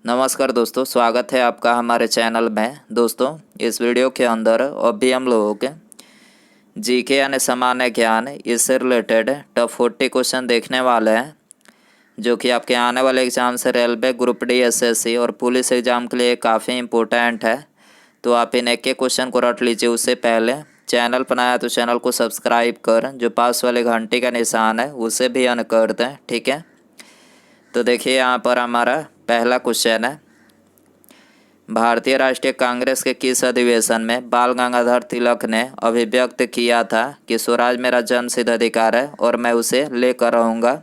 नमस्कार दोस्तों, स्वागत है आपका हमारे चैनल में। दोस्तों, इस वीडियो के अंदर अभी हम लोग जीके यानी सामान्य ज्ञान इससे रिलेटेड टॉप 40 क्वेश्चन देखने वाले हैं, जो कि आपके आने वाले एग्ज़ाम से रेलवे ग्रुप डी एसएससी और पुलिस एग्ज़ाम के लिए काफ़ी इम्पोर्टेंट है। तो आप इन एक एक क्वेश्चन को रट लीजिए। उससे पहले चैनल बनाया तो चैनल को सब्सक्राइब कर जो पास वाले घंटे का निशान है उसे भी ऑन कर दें, ठीक है। तो देखिए, यहाँ पर हमारा पहला क्वेश्चन है, भारतीय राष्ट्रीय कांग्रेस के किस अधिवेशन में बाल गंगाधर तिलक ने अभिव्यक्त किया था कि स्वराज मेरा जन्मसिद्ध अधिकार है और मैं उसे लेकर रहूँगा।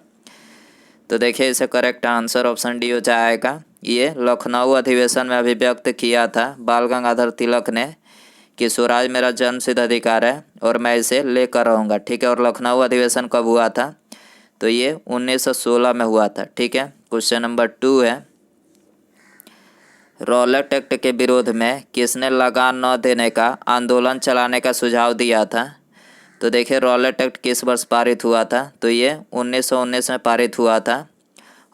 तो देखिए, इसे करेक्ट आंसर ऑप्शन डी हो जाएगा। ये लखनऊ अधिवेशन में अभिव्यक्त किया था बाल गंगाधर तिलक ने कि स्वराज मेरा जन्मसिद्ध अधिकार है और मैं इसे लेकर रहूँगा, ठीक है। और लखनऊ अधिवेशन कब हुआ था? तो ये 1916 में हुआ था, ठीक है। क्वेश्चन नंबर 2 है, रॉलेट एक्ट के विरोध में किसने लगान न देने का आंदोलन चलाने का सुझाव दिया था? तो देखिए, रॉलेट एक्ट किस वर्ष पारित हुआ था? तो ये 1919 में पारित हुआ था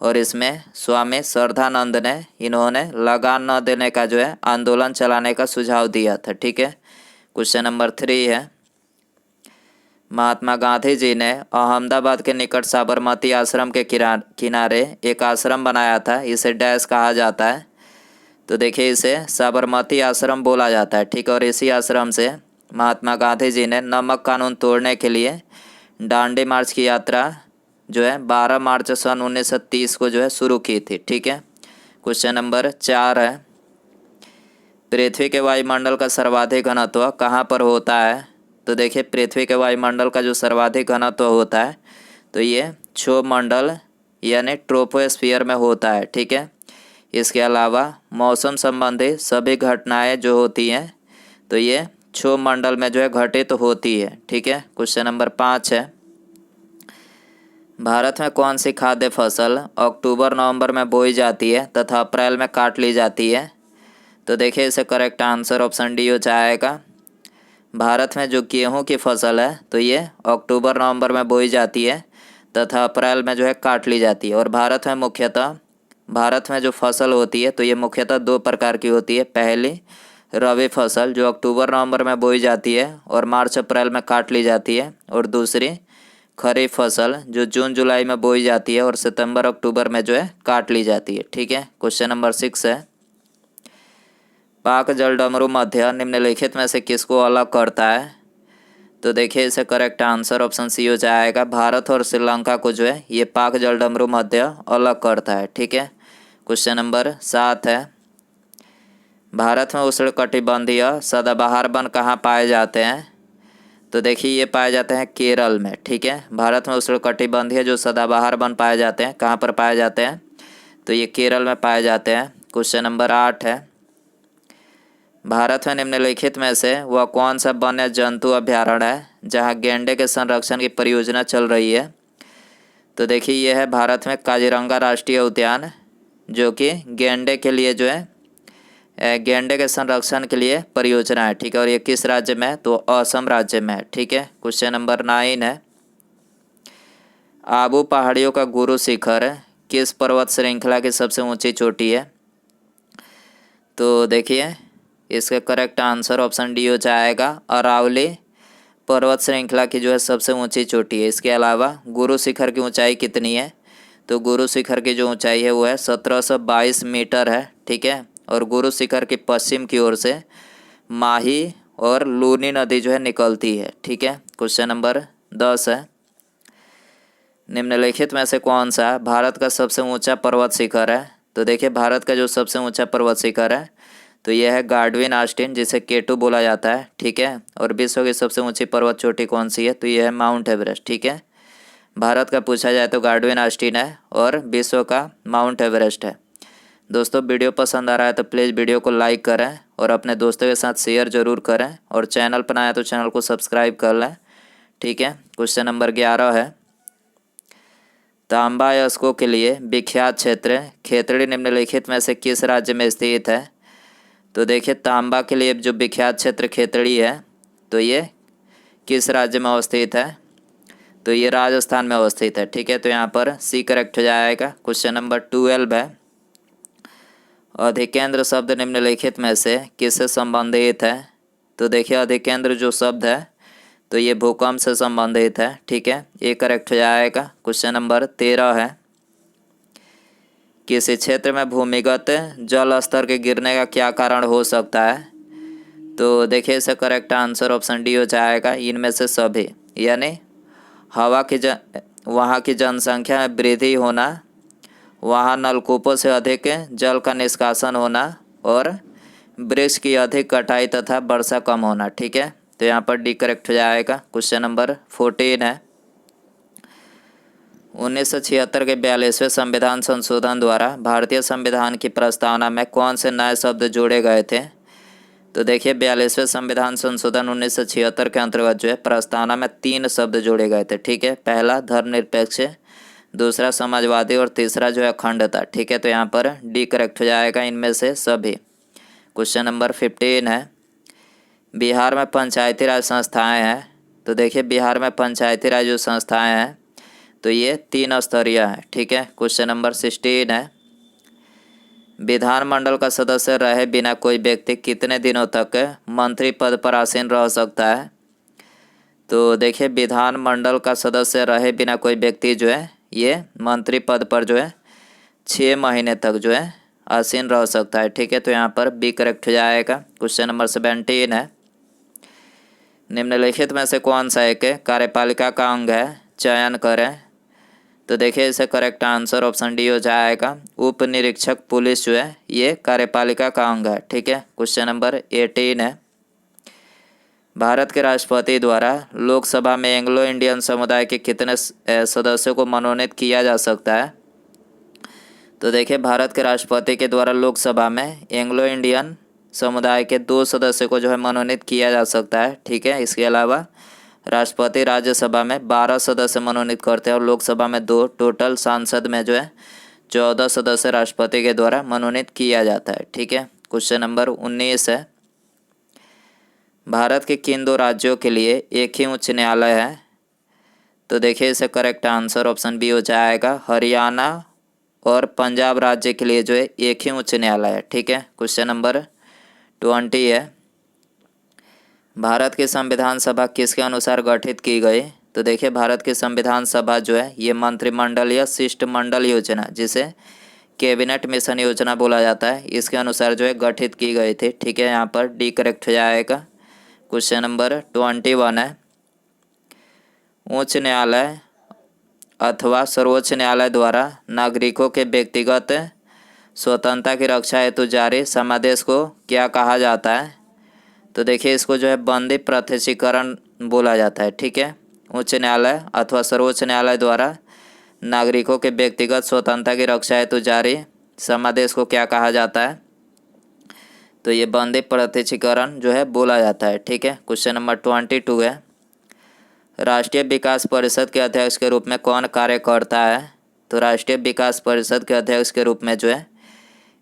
और इसमें स्वामी श्रद्धानंद ने इन्होंने लगान न देने का जो है आंदोलन चलाने का सुझाव दिया था, ठीक है। क्वेश्चन नंबर 3 है, महात्मा गांधी जी ने अहमदाबाद के निकट साबरमती आश्रम के किनारे एक आश्रम बनाया था, इसे डैश कहा जाता है? तो देखिए, इसे साबरमती आश्रम बोला जाता है, ठीक है। और इसी आश्रम से महात्मा गांधी जी ने नमक कानून तोड़ने के लिए दांडी मार्च की यात्रा जो है 12 मार्च सन 1930 को जो है शुरू की थी, ठीक है। क्वेश्चन नंबर 4 है, पृथ्वी के वायुमंडल का सर्वाधिक घनत्व कहाँ पर होता है? तो देखिए, पृथ्वी के वायुमंडल का जो सर्वाधिक घनत्व होता है तो ये क्षोभमंडल यानी ट्रोपोस्फियर में होता है, ठीक है। इसके अलावा मौसम संबंधी सभी घटनाएं जो होती हैं तो ये क्षोभमंडल में जो है घटित होती है, ठीक है। क्वेश्चन नंबर 5 है, भारत में कौन सी खाद्य फसल अक्टूबर नवंबर में बोई जाती है तथा अप्रैल में काट ली जाती है? तो देखिए, इसे करेक्ट आंसर ऑप्शन डी हो जाएगा। भारत में जो गेहूं की फसल है तो ये अक्टूबर नवंबर में बोई जाती है तथा अप्रैल में जो है काट ली जाती है। और भारत में जो फसल होती है तो ये मुख्यतः 2 प्रकार की होती है। पहली रबी फसल जो अक्टूबर नवंबर में बोई जाती है और मार्च अप्रैल में काट ली जाती है, और दूसरी खरीफ फसल जो जून जुलाई में बोई जाती है और सितंबर अक्टूबर में जो है काट ली जाती है, ठीक है। क्वेश्चन नंबर 6 है, पाक जलडमरू मध्य निम्नलिखित में से किसको अलग करता है? तो देखिए, इसे करेक्ट आंसर ऑप्शन सी हो जाएगा। भारत और श्रीलंका को जो है ये पाक जलडमरू मध्य अलग करता है, ठीक है। क्वेश्चन नंबर 7 है, भारत में उष्णकटिबंधीय सदाबहार वन कहाँ पाए जाते हैं? तो देखिए, ये पाए जाते हैं केरल में, ठीक है। भारत में उष्णकटिबंधीय जो सदाबहार वन पाए जाते हैं कहाँ पर पाए जाते हैं? तो ये केरल में पाए जाते हैं। क्वेश्चन नंबर 8 है, भारत में निम्नलिखित में से वह कौन सा वन्य जंतु अभ्यारण्य है जहां गैंडे के संरक्षण की परियोजना चल रही है? तो देखिए, यह है भारत में काजीरंगा राष्ट्रीय उद्यान, जो कि गैंडे के लिए जो है गैंडे के संरक्षण के लिए परियोजना है, ठीक है। और ये किस राज्य में है? तो असम राज्य में है, ठीक है। क्वेश्चन नंबर 9 है, आबू पहाड़ियों का गुरु शिखर किस पर्वत श्रृंखला की सबसे ऊंची चोटी है? तो देखिए, इसका करेक्ट आंसर ऑप्शन डी हो जाएगा, अरावली पर्वत श्रृंखला की जो है सबसे ऊंची चोटी है। इसके अलावा गुरु शिखर की ऊंचाई कितनी है? तो गुरु शिखर की जो ऊंचाई है वो है 1722 मीटर है, ठीक है। और गुरु शिखर की पश्चिम की ओर से माही और लूनी नदी जो है निकलती है, ठीक है। क्वेश्चन नंबर 10 है, निम्नलिखित में से कौन सा भारत का सबसे ऊंचा पर्वत शिखर है? तो देखिए, भारत का जो सबसे ऊंचा पर्वत शिखर है तो यह है गार्डविन आस्टीन, जिसे केटू बोला जाता है, ठीक है। और विश्व की सबसे ऊंची पर्वत चोटी कौन सी है? तो यह है माउंट एवरेस्ट, ठीक है। भारत का पूछा जाए तो गार्डविन आस्टीन है और विश्व का माउंट एवरेस्ट है। दोस्तों, वीडियो पसंद आ रहा है तो प्लीज़ वीडियो को लाइक करें और अपने दोस्तों के साथ शेयर ज़रूर करें, और चैनल पर आए तो चैनल को सब्सक्राइब कर लें, ठीक है। क्वेश्चन नंबर 11 है, तांबा अयस्कों के लिए विख्यात क्षेत्र खेतड़ी निम्नलिखित में से किस राज्य में स्थित है? तो देखिए, तांबा के लिए जो विख्यात क्षेत्र खेतड़ी है तो ये किस राज्य में अवस्थित है? तो ये राजस्थान में अवस्थित है, ठीक है। तो यहाँ पर सी करेक्ट हो जाएगा। क्वेश्चन नंबर 12 है, अधिकेंद्र शब्द निम्नलिखित में से किससे संबंधित है? तो देखिए अधिकेंद्र जो शब्द है तो ये भूकंप से संबंधित है। ठीक है, ये करेक्ट हो जाएगा। क्वेश्चन नंबर 13 है, किसी क्षेत्र में भूमिगत जल स्तर के गिरने का क्या कारण हो सकता है? तो देखिए इसका करेक्ट आंसर ऑप्शन डी हो जाएगा, इनमें से सभी। यानी वहाँ की जनसंख्या में वृद्धि होना, वहाँ नलकूपों से अधिक जल का निष्कासन होना और वृक्ष की अधिक कटाई तथा वर्षा कम होना। ठीक है, तो यहाँ पर डी करेक्ट हो जाएगा। क्वेश्चन नंबर 14 है, 1976 के 42वें संविधान संशोधन द्वारा भारतीय संविधान की प्रस्तावना में कौन से नए शब्द जोड़े गए थे? तो देखिए 42वें संविधान संशोधन 1976 के अंतर्गत जो है प्रस्तावना में 3 शब्द जोड़े गए थे। ठीक है, पहला धर्मनिरपेक्ष, दूसरा समाजवादी और तीसरा जो है अखंडता। ठीक है, तो यहाँ पर डी करेक्ट हो जाएगा, इनमें से सभी। क्वेश्चन नंबर 15 है, बिहार में पंचायती राज संस्थाएं हैं। तो देखिए बिहार में पंचायती राज जो संस्थाएं हैं तो ये 3 स्तरीय है। ठीक है, क्वेश्चन नंबर 16 है, विधानमंडल का सदस्य रहे बिना कोई व्यक्ति कितने दिनों तक मंत्री पद पर आसीन रह सकता है? तो देखिए विधानमंडल का सदस्य रहे बिना कोई व्यक्ति जो है ये मंत्री पद पर जो है 6 महीने तक जो है आसीन रह सकता है। ठीक है, तो यहाँ पर बी करेक्ट हो जाएगा। क्वेश्चन नंबर 17 है, निम्नलिखित में से कौन सा एक कार्यपालिका का अंग है? चयन करें। तो देखिए इसे करेक्ट आंसर ऑप्शन डी हो जाएगा, उप निरीक्षक पुलिस जो है ये कार्यपालिका का अंग है। ठीक है, क्वेश्चन नंबर 18 है, भारत के राष्ट्रपति द्वारा लोकसभा में एंग्लो इंडियन समुदाय के कितने सदस्यों को मनोनीत किया जा सकता है? तो देखिए भारत के राष्ट्रपति के द्वारा लोकसभा में एंग्लो इंडियन समुदाय के 2 सदस्यों को जो है मनोनीत किया जा सकता है। ठीक है, इसके अलावा राष्ट्रपति राज्यसभा में 12 सदस्य मनोनीत करते हैं और लोकसभा में 2, टोटल सांसद में जो है 14 सदस्य राष्ट्रपति के द्वारा मनोनीत किया जाता है। ठीक है, क्वेश्चन नंबर 19 है, भारत के किन 2 राज्यों के लिए एक ही उच्च न्यायालय है? तो देखिए इसे करेक्ट आंसर ऑप्शन बी हो जाएगा, हरियाणा और पंजाब राज्य के लिए जो है एक ही उच्च न्यायालय है। ठीक है, क्वेश्चन नंबर 20 है, भारत की संविधान सभा किसके अनुसार गठित की गई? तो देखिए भारत की संविधान सभा जो है ये मंत्रिमंडल या शिष्टमंडल योजना, जिसे कैबिनेट मिशन योजना बोला जाता है, इसके अनुसार जो है गठित की गई थी। ठीक है, यहाँ पर डी करेक्ट हो जाएगा। क्वेश्चन नंबर 21 है, उच्च न्यायालय अथवा सर्वोच्च न्यायालय द्वारा नागरिकों के व्यक्तिगत स्वतंत्रता की रक्षा हेतु जारी समादेश को क्या कहा जाता है? तो देखिए इसको जो है बंदी प्रत्यक्षीकरण बोला जाता है। ठीक है, उच्च न्यायालय अथवा सर्वोच्च न्यायालय द्वारा नागरिकों के व्यक्तिगत स्वतंत्रता की रक्षा हेतु जारी समादेश को क्या कहा जाता है? तो ये बंदी प्रत्यक्षीकरण जो है बोला जाता है। ठीक है, क्वेश्चन नंबर 22 है, राष्ट्रीय विकास परिषद के अध्यक्ष के रूप में कौन कार्य करता है? तो राष्ट्रीय विकास परिषद के अध्यक्ष के रूप में जो है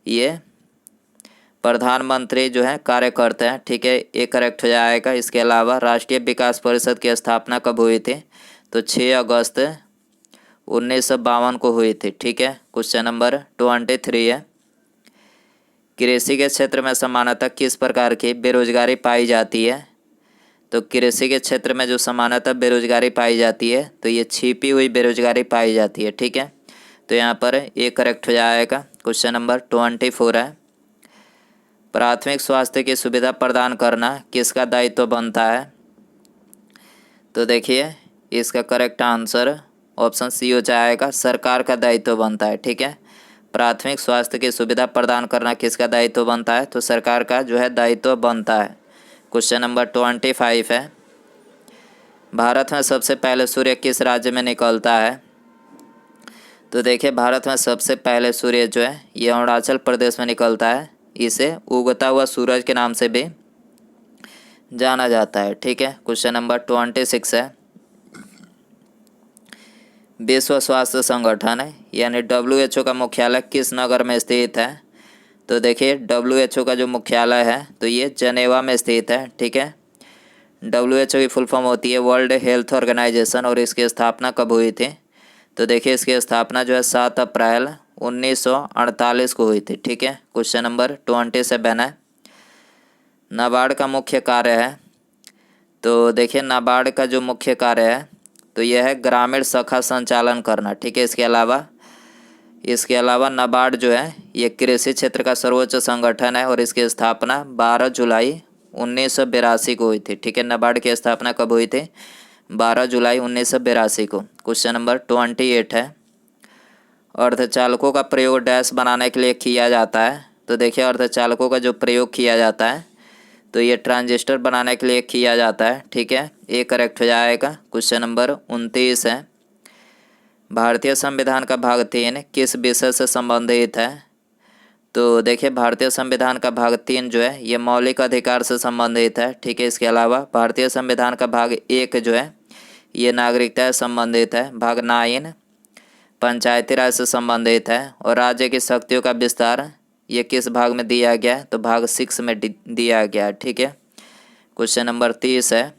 ये प्रधानमंत्री जो है कार्य करते हैं। ठीक है, ये करेक्ट हो जाएगा। इसके अलावा राष्ट्रीय विकास परिषद की स्थापना कब हुई थी? तो 6 अगस्त 1952 को हुई थी। ठीक है, क्वेश्चन नंबर 23 है, कृषि के क्षेत्र में सामान्यतः किस प्रकार की बेरोजगारी पाई जाती है? तो कृषि के क्षेत्र में जो सामान्यतः बेरोजगारी पाई जाती है तो ये छिपी हुई बेरोजगारी पाई जाती है। ठीक है, तो यहाँ पर ये करेक्ट हो जाएगा। क्वेश्चन नंबर 24 है, प्राथमिक स्वास्थ्य की सुविधा प्रदान करना किसका दायित्व बनता है? तो देखिए इसका करेक्ट आंसर ऑप्शन सी हो जाएगा, सरकार का दायित्व बनता है। ठीक है, प्राथमिक स्वास्थ्य की सुविधा प्रदान करना किसका दायित्व बनता है? तो सरकार का जो है दायित्व बनता है। क्वेश्चन नंबर 25 है, भारत में सबसे पहले सूर्य किस राज्य में निकलता है? तो देखिए भारत में सबसे पहले सूर्य जो है ये अरुणाचल प्रदेश में निकलता है। इसे उगता हुआ सूरज के नाम से भी जाना जाता है। ठीक है, क्वेश्चन नंबर 26 है, विश्व स्वास्थ्य संगठन यानी WHO का मुख्यालय किस नगर में स्थित है? तो देखिए WHO का जो मुख्यालय है तो ये जनेवा में स्थित है। ठीक है, WHO की फुल फॉर्म होती है वर्ल्ड हेल्थ ऑर्गेनाइजेशन और इसकी स्थापना कब हुई थी? तो देखिए इसकी स्थापना जो है 7 अप्रैल 1948 को हुई थी। ठीक है, क्वेश्चन नंबर 27 है। नाबार्ड का मुख्य कार्य है, तो देखिए नाबार्ड का जो मुख्य कार्य है तो यह है ग्रामीण शाखा संचालन करना। ठीक है, इसके अलावा नाबार्ड जो है ये कृषि क्षेत्र का सर्वोच्च संगठन है और इसकी स्थापना 12 जुलाई 1982 को हुई थी। ठीक है, नाबार्ड की स्थापना कब हुई थी? 12 जुलाई 1982 को। क्वेश्चन नंबर 28 है। अर्धचालकों का प्रयोग डैश बनाने के लिए किया जाता है, तो देखिए अर्धचालकों का जो प्रयोग किया जाता है तो ये ट्रांजिस्टर बनाने के लिए किया जाता है। ठीक है, ये करेक्ट हो जाएगा। क्वेश्चन नंबर 29 है। भारतीय संविधान का भाग 3 किस विषय से संबंधित है? तो देखिए भारतीय संविधान का भाग 3 जो है ये मौलिक अधिकार से संबंधित है। ठीक है, इसके अलावा भारतीय संविधान का भाग 1 जो है ये नागरिकता से संबंधित है। भाग 9 पंचायती राज से संबंधित है। और राज्य की शक्तियों का विस्तार ये किस भाग में दिया गया है? तो भाग 6 में दिया गया है। ठीक है, क्वेश्चन नंबर 30 है।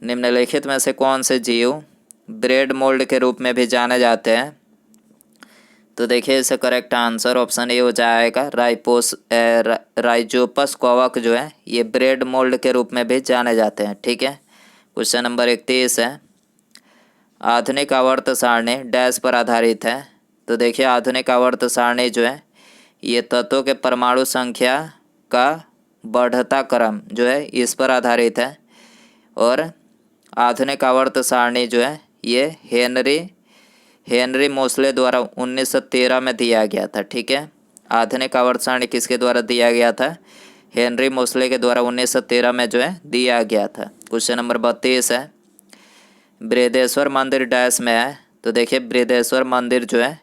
निम्नलिखित में से कौन से जीव ब्रेड मोल्ड के रूप में भी जाने जाते हैं? तो देखिए इसका करेक्ट आंसर ऑप्शन ए हो जाएगा। राइजोपस कवक जो है ये ब्रेड मोल्ड के रूप में भी जाने जाते हैं। ठीक है, क्वेश्चन नंबर 31 है। आधुनिक आवर्त सारणी डैश पर आधारित है, तो देखिए आधुनिक आवर्त सारणी जो है ये तत्वों के परमाणु संख्या का बढ़ता क्रम जो है इस पर आधारित है। और आधुनिक आवर्त सारणी जो है ये हेनरी मोसले द्वारा 1913 में दिया गया था। ठीक है, आधुनिक आवर्त सारणी किसके द्वारा दिया गया था? हेनरी मोसले के द्वारा 1913 में जो है दिया गया था। क्वेश्चन नंबर 32 है। बृहदेश्वर मंदिर डैश में है, तो देखिए बृहदेश्वर मंदिर जो है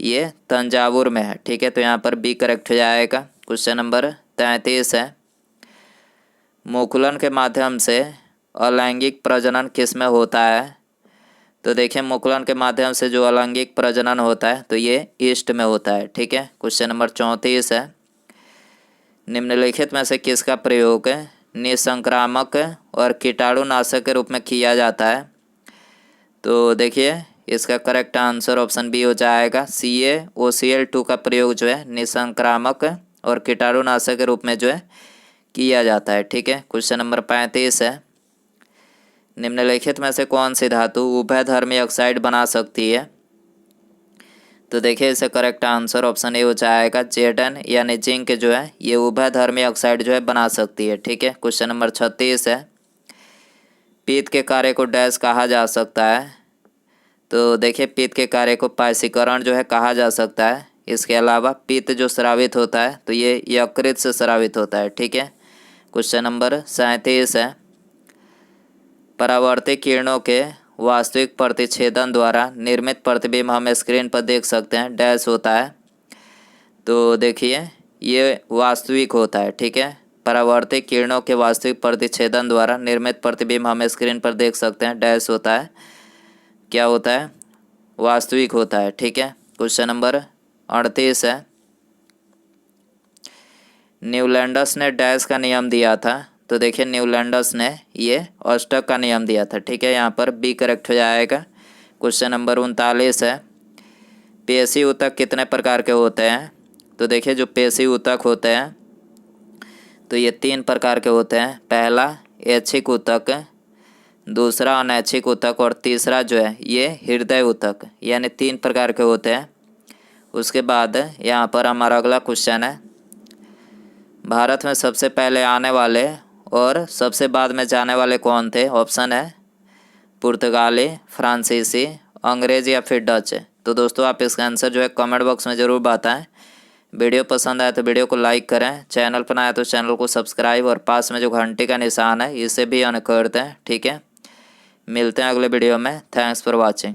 ये तंजावुर में है। ठीक है, तो यहाँ पर बी करेक्ट हो जाएगा। क्वेश्चन नंबर 33 है। मुकुलन के माध्यम से अलैंगिक प्रजनन किस में होता है? तो देखिए मुकुलन के माध्यम से जो अलैंगिक प्रजनन होता है तो ये ईस्ट में होता है। ठीक है, क्वेश्चन नंबर 34 है। निम्नलिखित में से किसका प्रयोग निसंक्रामक और कीटाणुनाशक के रूप में किया जाता है? तो देखिए इसका करेक्ट आंसर ऑप्शन बी हो जाएगा। CaOCl2 का प्रयोग जो है निसंक्रामक और कीटाणुनाशक के रूप में जो है किया जाता है। ठीक है, क्वेश्चन नंबर 35 है। निम्नलिखित में से कौन सी धातु उभयधर्मी ऑक्साइड बना सकती है? तो देखिए इसका करेक्ट आंसर ऑप्शन ए हो जाएगा। Zn यानी जिंक जो है ये उभयधर्मी ऑक्साइड जो है बना सकती है। ठीक है, क्वेश्चन नंबर 36 है। पित्त के कार्य को डैश कहा जा सकता है? तो देखिए पित्त के कार्य को पायसीकरण जो है कहा जा सकता है। इसके अलावा पित्त जो स्रावित होता है तो ये यकृत से स्रावित होता है। ठीक है, क्वेश्चन नंबर 37 है। परावर्तित किरणों के वास्तविक प्रतिच्छेदन द्वारा निर्मित प्रतिबिंब हम स्क्रीन पर देख सकते हैं डैश होता है, तो देखिए ये वास्तविक होता है। ठीक है, परावर्तित किरणों के वास्तविक प्रतिच्छेदन द्वारा निर्मित प्रतिबिंब हम स्क्रीन पर देख सकते हैं डैश होता है, क्या होता है? वास्तविक होता है। ठीक है, क्वेश्चन नंबर 38 है। न्यूलैंडस ने डैश का नियम दिया था, तो देखिए न्यूलैंडस ने ये ऑस्टक का नियम दिया था। ठीक है, यहाँ पर बी करेक्ट हो जाएगा। क्वेश्चन नंबर 39 है। पेशी ऊतक कितने प्रकार के होते हैं? तो देखिए जो पेशी ऊतक होते हैं तो ये 3 प्रकार के होते हैं। पहला ऐच्छिक ऊतक, दूसरा अनैच्छिक ऊतक और तीसरा जो है ये हृदय ऊतक, यानी 3 प्रकार के होते हैं। उसके बाद यहाँ पर हमारा अगला क्वेश्चन है। भारत में सबसे पहले आने वाले और सबसे बाद में जाने वाले कौन थे? ऑप्शन है पुर्तगाली, फ्रांसीसी, अंग्रेज या फिर डच। तो दोस्तों आप इसका आंसर जो है कमेंट बॉक्स में ज़रूर बताएं। वीडियो पसंद आए तो वीडियो को लाइक करें, चैनल पर आए तो चैनल को सब्सक्राइब और पास में जो घंटी का निशान है इसे भी ऑन कर दें। ठीक है, मिलते हैं अगले वीडियो में। Thanks for watching.